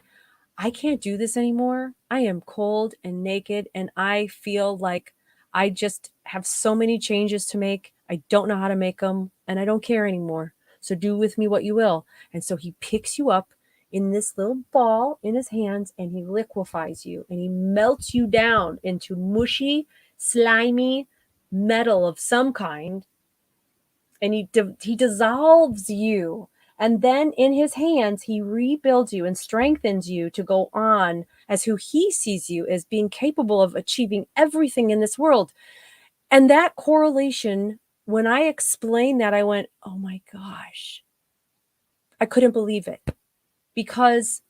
I can't do this anymore. I am cold and naked, and I feel like I just have so many changes to make. I don't know how to make them, and I don't care anymore. So do with me what you will. And so he picks you up in this little ball in his hands, and he liquefies you, and he melts you down into mushy, slimy metal of some kind. And he dissolves you. And then in his hands, he rebuilds you and strengthens you to go on as who he sees you as being capable of achieving everything in this world. And that correlation, when I explained that, I went, oh my gosh, I couldn't believe it, because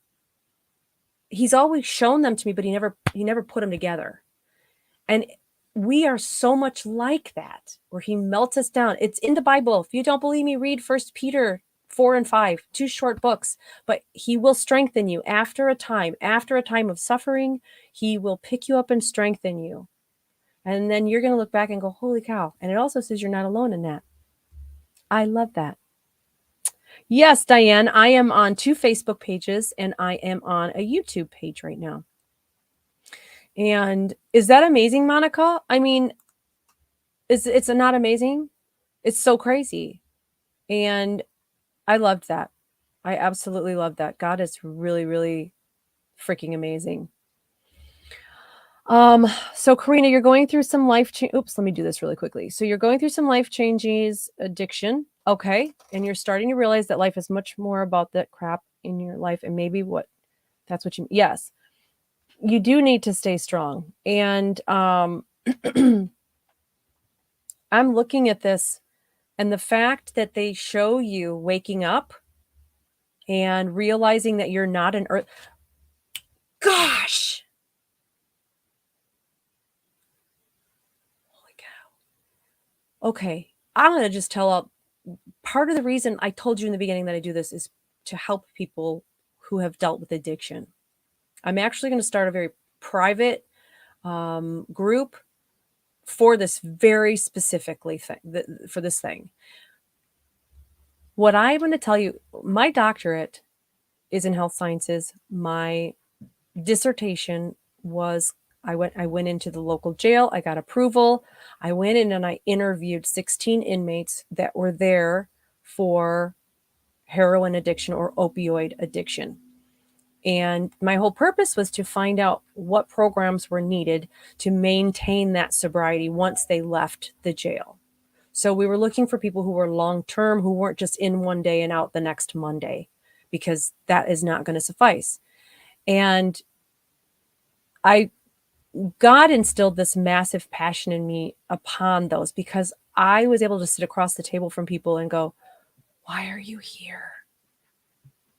he's always shown them to me, but he never put them together. And we are so much like that, where he melts us down. It's in the Bible. If you don't believe me, read 1 Peter 4 and 5, 2 short books. But he will strengthen you after a time of suffering. He will pick you up and strengthen you. And then you're going to look back and go, holy cow. And it also says you're not alone in that. I love that. Yes, Diane, I am on 2 Facebook pages, and I am on a YouTube page right now. And is that amazing, Monica? I mean, it's not amazing? It's so crazy. And I loved that. I absolutely loved that. God is really, really freaking amazing. So Karina, you're going through some life change. Oops, let me do this really quickly. So you're going through some life changes, addiction. Okay. And you're starting to realize that life is much more about that crap in your life. And maybe that's what you, yes, you do need to stay strong. And, I'm looking at this, and the fact that they show you waking up and realizing that you're not an earth. Gosh. Holy cow. Okay. I'm going to just tell out part of the reason I told you in the beginning that I do this is to help people who have dealt with addiction. I'm actually going to start a very private group for this very specifically for this thing. What I'm going to tell you, my doctorate is in health sciences. My dissertation was I went into the local jail. I got approval. I went in and I interviewed 16 inmates that were there for heroin addiction or opioid addiction. And my whole purpose was to find out what programs were needed to maintain that sobriety once they left the jail. So we were looking for people who were long-term, who weren't just in one day and out the next Monday, because that is not going to suffice. And God instilled this massive passion in me upon those, because I was able to sit across the table from people and go, why are you here?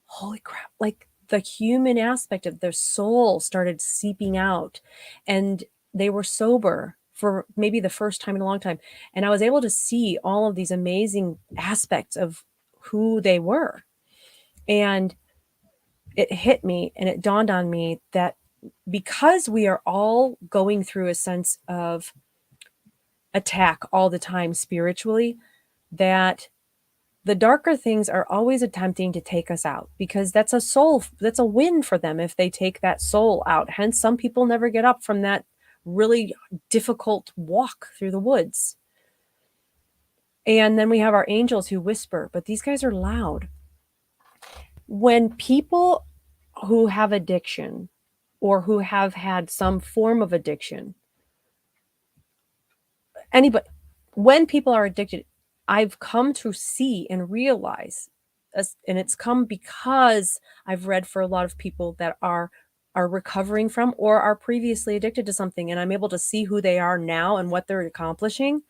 Holy crap. Like, the human aspect of their soul started seeping out, and they were sober for maybe the first time in a long time. And I was able to see all of these amazing aspects of who they were. And it hit me and it dawned on me that because we are all going through a sense of attack all the time spiritually, that the darker things are always attempting to take us out, because that's a win for them if they take that soul out. Hence, some people never get up from that really difficult walk through the woods. And then we have our angels who whisper, but these guys are loud. When people who have addiction or who have had some form of addiction, anybody, when people are addicted, I've come to see and realize, and it's come because I've read for a lot of people that are recovering from or are previously addicted to something, and I'm able to see who they are now and what they're accomplishing.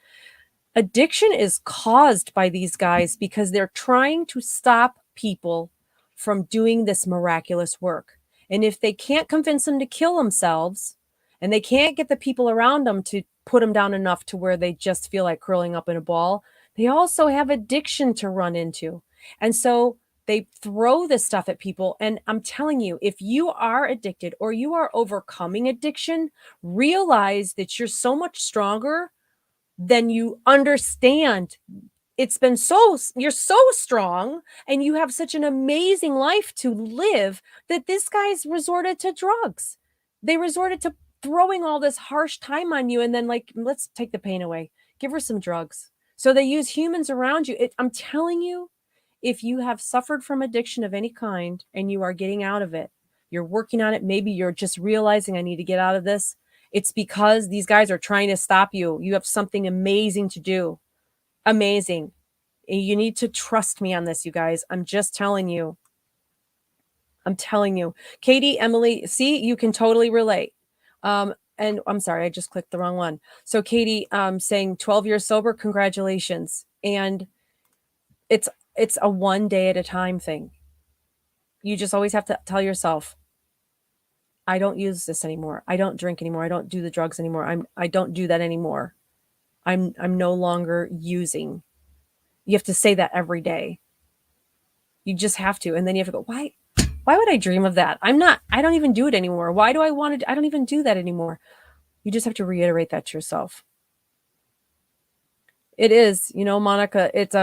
Addiction is caused by these guys because they're trying to stop people from doing this miraculous work. And if they can't convince them to kill themselves, and they can't get the people around them to put them down enough to where they just feel like curling up in a ball, they also have addiction to run into. And so they throw this stuff at people. And I'm telling you, if you are addicted or you are overcoming addiction, realize that you're so much stronger than you understand. You're so strong and you have such an amazing life to live that this guy's resorted to drugs. They resorted to throwing all this harsh time on you and then, like, let's take the pain away. Give her some drugs. So they use humans around you. I'm telling you, if you have suffered from addiction of any kind and you are getting out of it, you're working on it, maybe you're just realizing I need to get out of this. It's because these guys are trying to stop you. You have something amazing to do. Amazing. You need to trust me on this, you guys. I'm just telling you. I'm telling you. Katie, Emily, see, you can totally relate. And I'm sorry, I just clicked the wrong one. So Katie, saying 12 years sober, congratulations. And it's a one day at a time thing. You just always have to tell yourself, I don't use this anymore. I don't drink anymore. I don't do the drugs anymore. I don't do that anymore. I'm no longer using. You have to say that every day. You just have to. And then you have to go, why would I dream of that? I don't even do it anymore. Why do I want to? I don't even do that anymore. You just have to reiterate that to yourself. It is, Monica, it's,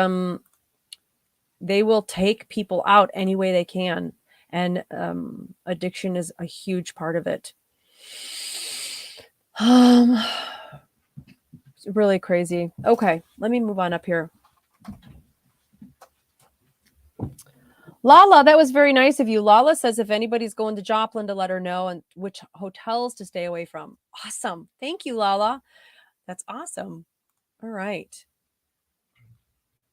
they will take people out any way they can. And addiction is a huge part of it. It's really crazy. Okay, let me move on up here. Lala, that was very nice of you. Lala says if anybody's going to Joplin to let her know and which hotels to stay away from. Awesome. Thank you, Lala. That's awesome. All right.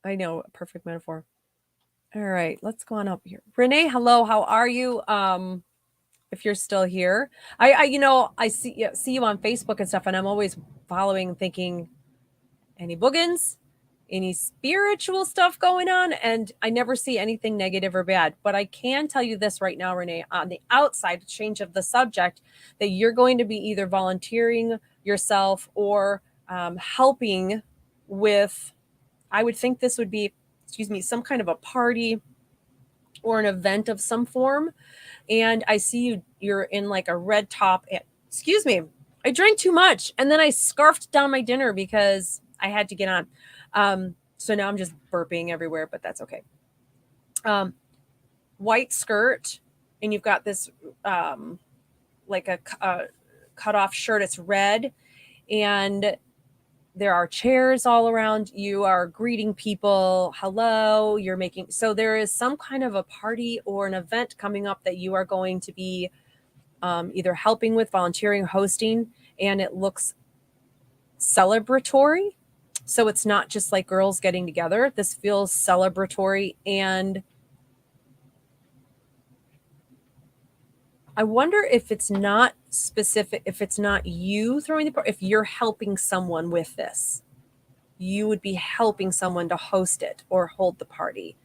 I know, perfect metaphor. All right, let's go on up here. Renee, hello. How are you? If you're still here, I see you on Facebook and stuff, and I'm always following, thinking, any boogans, any spiritual stuff going on, and I never see anything negative or bad. But I can tell you this right now, Renee, on the outside, change of the subject, that you're going to be either volunteering yourself or helping with, I would think this would be, some kind of a party or an event of some form. And I see you're in like a red top. Excuse me, I drank too much and then I scarfed down my dinner because I had to get on. So now I'm just burping everywhere, but that's okay. White skirt, and you've got this like a cut off shirt. It's red, and there are chairs all around. You are greeting people. Hello, you're making. So there is some kind of a party or an event coming up that you are going to be either helping with, volunteering, hosting, and it looks celebratory. So it's not just like girls getting together. This feels celebratory. And I wonder if it's not specific, if it's not you throwing the party, if you're helping someone with this, you would be helping someone to host it or hold the party.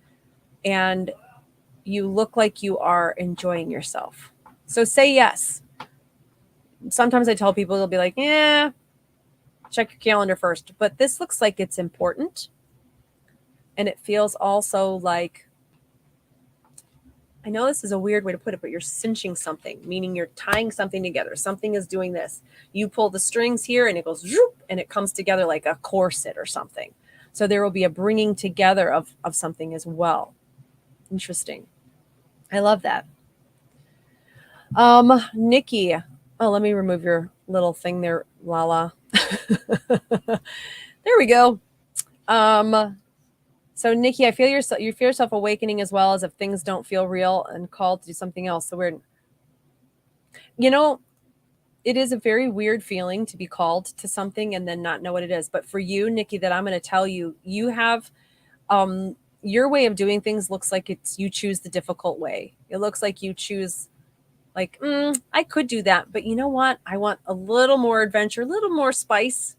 And you look like you are enjoying yourself. So say yes. Sometimes I tell people, they'll be like, yeah, check your calendar first. But this looks like it's important. And it feels also like, I know this is a weird way to put it, but you're cinching something, meaning you're tying something together. Something is doing this. You pull the strings here and it goes, zoop, and it comes together like a corset or something. So there will be a bringing together of something as well. Interesting. I love that. Nikki. Oh, let me remove your little thing there, Lala. There we go. So Nikki, I feel you feel yourself awakening as well, as if things don't feel real and called to do something else. So weird. You know, it is a very weird feeling to be called to something and then not know what it is. But for you, Nikki, that I'm going to tell you, you have your way of doing things looks like it's you choose the difficult way. It looks like you choose like, I could do that, but you know what? I want a little more adventure, a little more spice.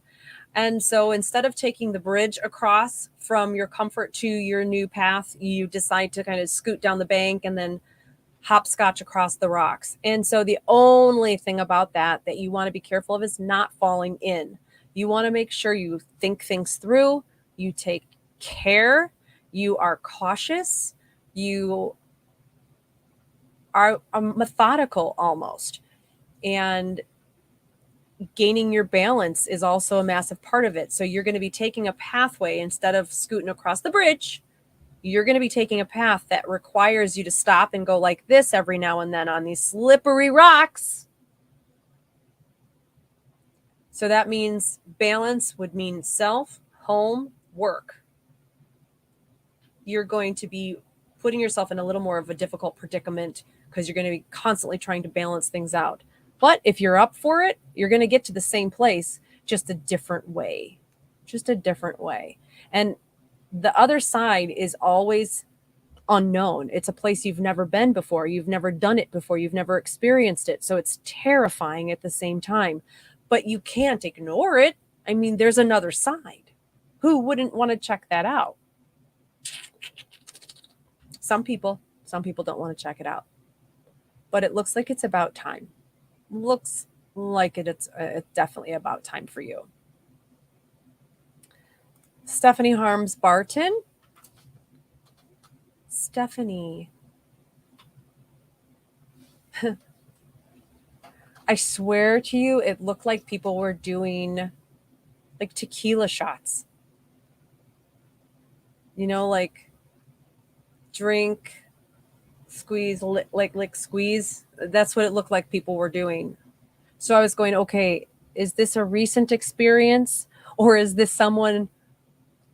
And so instead of taking the bridge across from your comfort to your new path, you decide to kind of scoot down the bank and then hopscotch across the rocks. And so the only thing about that you want to be careful of is not falling in. You want to make sure you think things through, you take care, you are cautious, you are methodical almost. And gaining your balance is also a massive part of it. So you're going to be taking a pathway instead of scooting across the bridge. You're going to be taking a path that requires you to stop and go like this every now and then on these slippery rocks. So that means balance would mean self, home, work. You're going to be putting yourself in a little more of a difficult predicament because you're going to be constantly trying to balance things out. But if you're up for it, you're going to get to the same place, just a different way. Just a different way. And the other side is always unknown. It's a place you've never been before. You've never done it before. You've never experienced it. So it's terrifying at the same time. But you can't ignore it. I mean, there's another side. Who wouldn't want to check that out? Some people don't want to check it out. But it looks like it's about time. Looks like it's definitely about time for you. Stephanie Harms Barton. Stephanie. I swear to you, it looked like people were doing like tequila shots. You know, like drink, squeeze, lick, squeeze. That's what it looked like people were doing. So I was going, okay, is this a recent experience or is this someone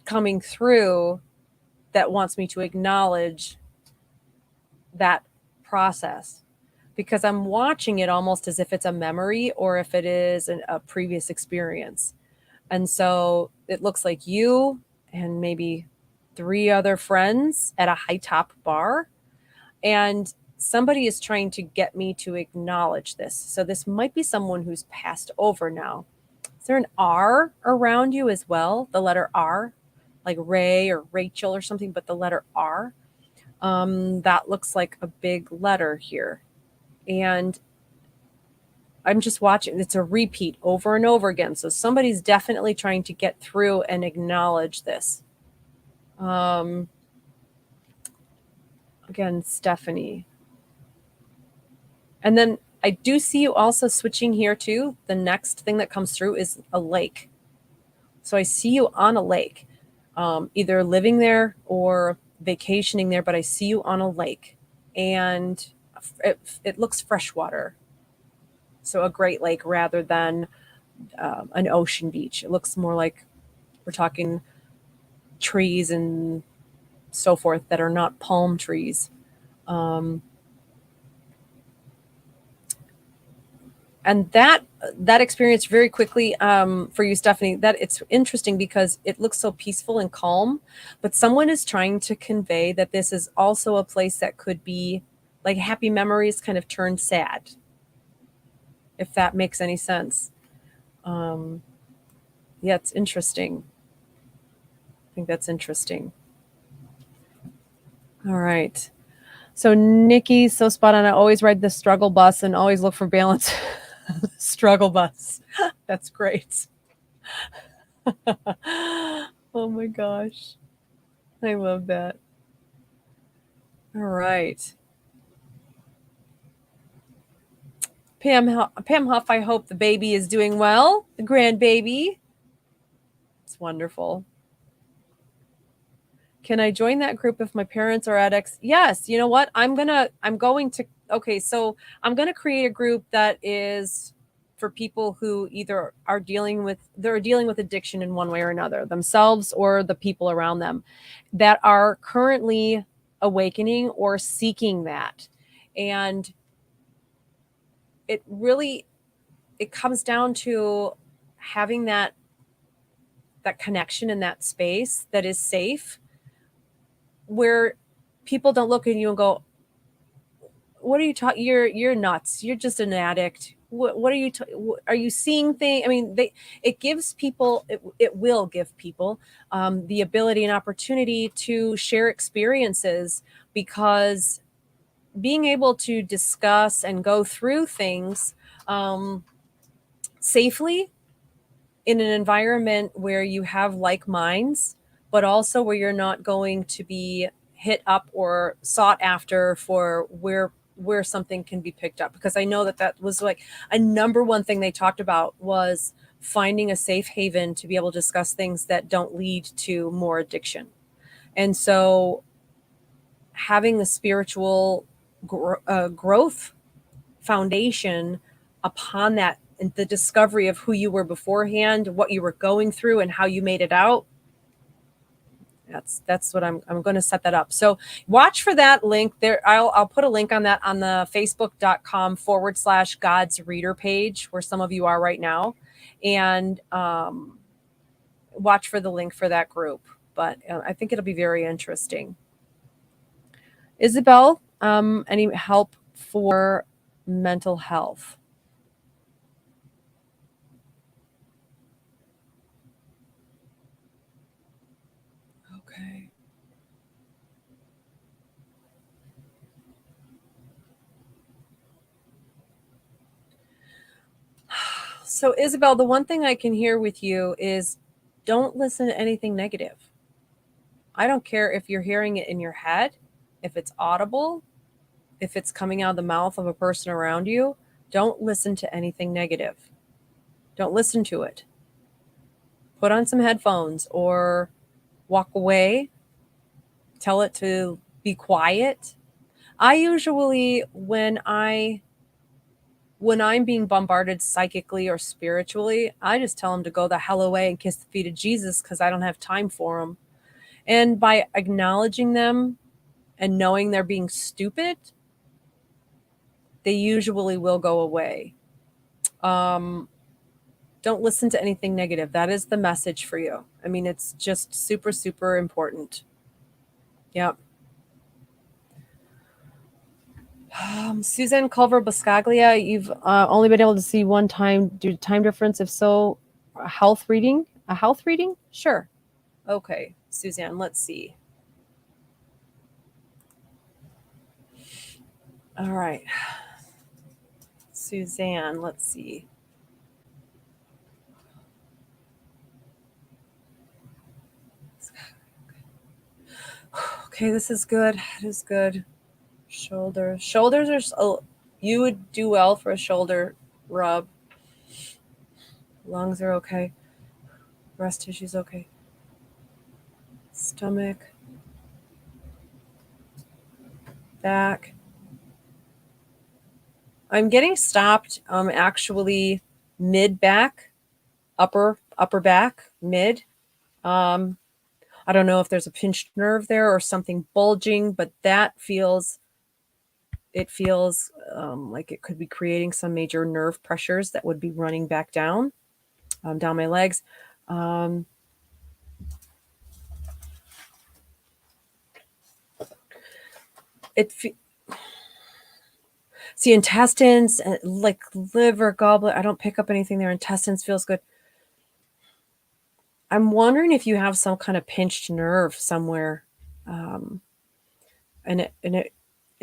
coming through that wants me to acknowledge that process? Because I'm watching it almost as if it's a memory or if it is a previous experience. And so it looks like you and maybe 3 other friends at a high top bar. And somebody is trying to get me to acknowledge this. So this might be someone who's passed over now. Is there an R around you as well? The letter R, like Ray or Rachel or something, but the letter R. That looks like a big letter here. And I'm just watching. It's a repeat over and over again. So somebody's definitely trying to get through and acknowledge this. Again, Stephanie. And then I do see you also switching here too. The next thing that comes through is a lake. So I see you on a lake, either living there or vacationing there, but I see you on a lake and it looks freshwater. So a Great Lake rather than an ocean beach. It looks more like we're talking trees and so forth that are not palm trees. Um, and that experience very quickly for you, Stephanie, that it's interesting because it looks so peaceful and calm, but someone is trying to convey that this is also a place that could be like happy memories kind of turned sad, if that makes any sense. um, yeah, it's interesting. I think that's interesting. All right. So Nikki's so spot on. I always ride the struggle bus and always look for balance. Struggle bus. That's great. Oh my gosh. I love that. All right. Pam Huff, I hope the baby is doing well. The grandbaby. It's wonderful. Can I join that group if my parents are addicts? Yes. You know what? I'm going to, okay, so I'm going to create a group that is for people who either they're dealing with addiction in one way or another, themselves or the people around them that are currently awakening or seeking that. And it comes down to having that connection in that space that is safe, where people don't look at you and go, what are you talking? You're nuts. You're just an addict. What are you? Are you seeing things? I mean, it gives people. It will give people the ability and opportunity to share experiences, because being able to discuss and go through things safely in an environment where you have like minds, but also where you're not going to be hit up or sought after for where something can be picked up. Because I know that was like a number one thing they talked about, was finding a safe haven to be able to discuss things that don't lead to more addiction. And so having the spiritual growth foundation upon that, and the discovery of who you were beforehand, what you were going through, and how you made it out. That's what I'm going to set that up. So watch for that link there. I'll put a link on that on the facebook.com/God's Reader page, where some of you are right now, and watch for the link for that group. But I think it'll be very interesting. Isabel, any help for mental health? Okay. So, Isabel, the one thing I can hear with you is don't listen to anything negative. I don't care if you're hearing it in your head, if it's audible, if it's coming out of the mouth of a person around you. Don't listen to anything negative. Don't listen to it. Put on some headphones or walk away. Tell it to be quiet. I usually, when I'm being bombarded psychically or spiritually, I just tell them to go the hell away and kiss the feet of Jesus, because I don't have time for them. And by acknowledging them and knowing they're being stupid, they usually will go away. Don't listen to anything negative. That is the message for you. I mean, it's just super, super important. Yep. Suzanne Culver Buscaglia, you've only been able to see one time due to time difference. If so, a health reading? A health reading? Sure. Okay, Suzanne, let's see. All right. Suzanne, let's see. Okay, this is good. It is good. Shoulders are. You would do well for a shoulder rub. Lungs are okay. Breast tissue's okay. Stomach. Back. I'm getting stopped actually mid back, upper back, mid. I don't know if there's a pinched nerve there or something bulging, but that feels like it could be creating some major nerve pressures that would be running back down my legs. See, intestines, like liver, gallbladder, I don't pick up anything there. Intestines feels good. I'm wondering if you have some kind of pinched nerve somewhere. And it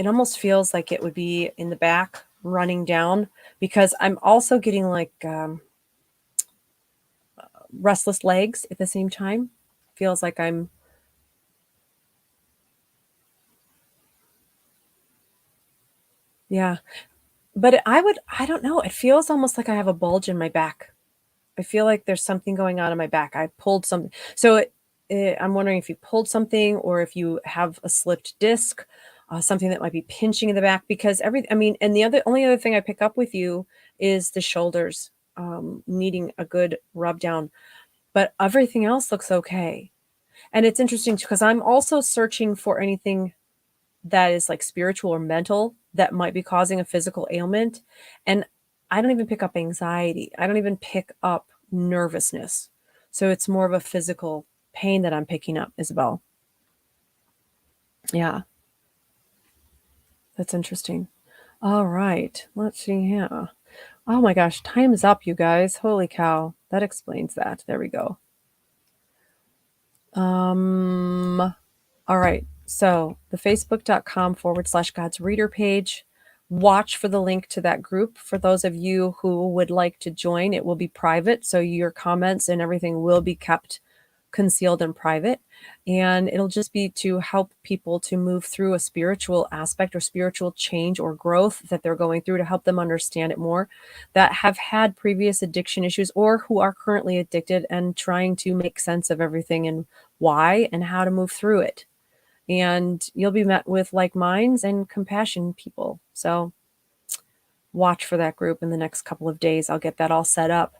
almost feels like it would be in the back running down, because I'm also getting like restless legs at the same time. Feels like yeah. But I don't know. It feels almost like I have a bulge in my back. I feel like there's something going on in my back. I pulled something. So I'm wondering if you pulled something or if you have a slipped disc, something that might be pinching in the back, because and the only other thing I pick up with you is the shoulders needing a good rub down, but everything else looks okay. And it's interesting because I'm also searching for anything that is like spiritual or mental that might be causing a physical ailment. And I don't even pick up anxiety. I don't even pick up nervousness. So it's more of a physical pain that I'm picking up, Isabel. Yeah, that's interesting. All right, let's see here. Oh my gosh, time is up, you guys. Holy cow. That explains that. There we go. All right. So the facebook.com/God's Reader page. Watch for the link to that group. For those of you who would like to join, it will be private. So your comments and everything will be kept concealed and private. And it'll just be to help people to move through a spiritual aspect or spiritual change or growth that they're going through, to help them understand it more, that have had previous addiction issues or who are currently addicted and trying to make sense of everything and why and how to move through it. And you'll be met with like minds and compassion people. So watch for that group in the next couple of days. I'll get that all set up.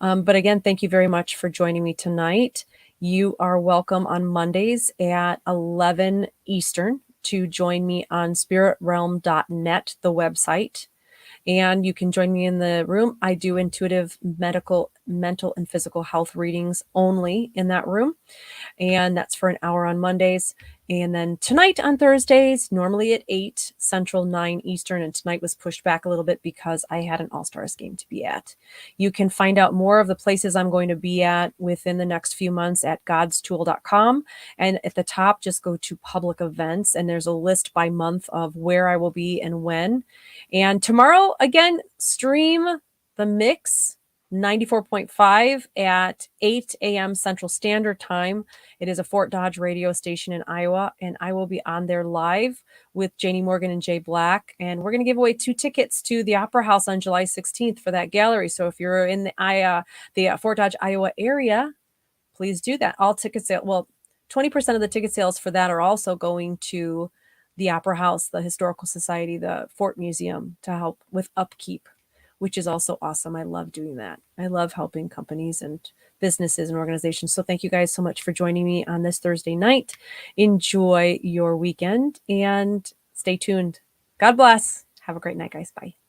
But again, thank you very much for joining me tonight. You are welcome on Mondays at 11 Eastern to join me on spiritrealm.net, the website. And you can join me in the room. I do intuitive medical, mental, and physical health readings only in that room. And that's for an hour on Mondays. And then tonight on Thursdays, normally at 8 Central, 9 Eastern. And tonight was pushed back a little bit because I had an All-Stars game to be at. You can find out more of the places I'm going to be at within the next few months at godstool.com. And at the top, just go to public events. And there's a list by month of where I will be and when. And tomorrow, again, stream the mix 94.5 at 8 a.m. Central Standard Time. It is a Fort Dodge radio station in Iowa, and I will be on there live with Janie Morgan and Jay Black. And we're going to give away 2 tickets to the Opera House on July 16th for that gallery. So if you're in the Fort Dodge, Iowa area, please do that. All ticket sales, well, 20% of the ticket sales for that are also going to the Opera House, the Historical Society, the Fort Museum, to help with upkeep, which is also awesome. I love doing that. I love helping companies and businesses and organizations. So thank you guys so much for joining me on this Thursday night. Enjoy your weekend and stay tuned. God bless. Have a great night, guys. Bye.